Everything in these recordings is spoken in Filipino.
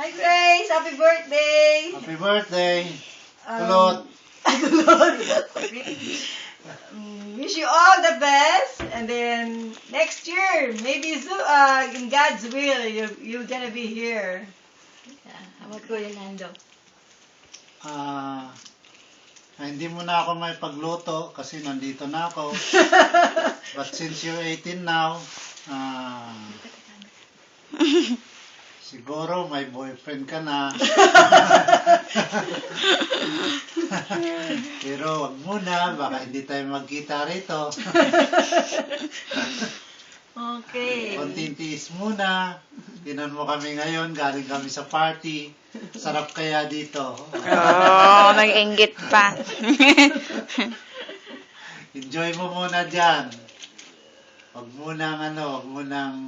Hi Grace! Happy birthday! Happy birthday! Kulot! Wish you all the best, and then next year, maybe in God's will, you're gonna be here. Yeah. How about Kuya Lando? Hindi mo na ako may pagluto kasi nandito na ako. But since you're 18 now, siguro may boyfriend ka na. Pero wag muna, baka hindi tayo magkita rito. Okay. Konting tiis muna. Tinan mo kami ngayon, galing kami sa party. Sarap kaya dito. Oh, nag-inggit pa. Enjoy mo muna dyan. Wag munang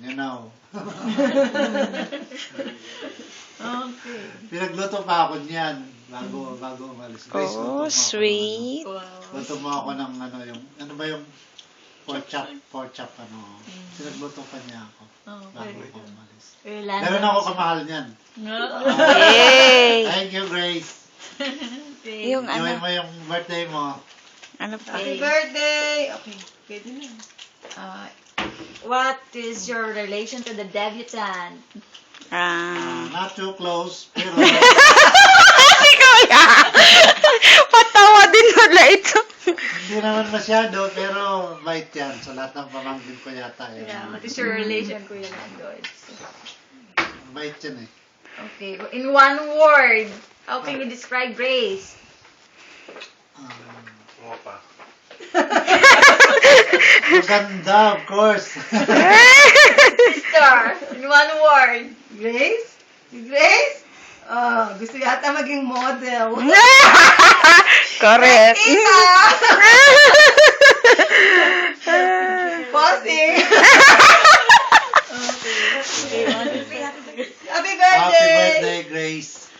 you know. Okay. Pinagluto pa ako niyan bago umalis. Grace, luto mo Oh, ako sweet. Wow. Luto mo ako ng yung pork chop, Pinagluto pa niya ako Oh, bago very ako good. umalis. Kuya Lando. Meron ako kamahal niyan. Yay! Thank you, Grace. Yung Enjoy ano, mo yung birthday mo. ano pa? Happy birthday! Okay, pwede na. What is your relation to the debutant? Not too close, pero Si Kuya! Patawa din wala ito. hindi naman masyado, pero bait yan. Sa lahat ng pamangkin ko yata. Yeah, what is your relation, Kuya Lando? Bait yan eh. Okay, in one word, how can you describe Grace? Maganda, of course. Sister, in one word. Grace? Si Grace? Oh, gusto yata maging model. Correct. Tita! Posting! Okay. Happy birthday! Happy birthday, Grace.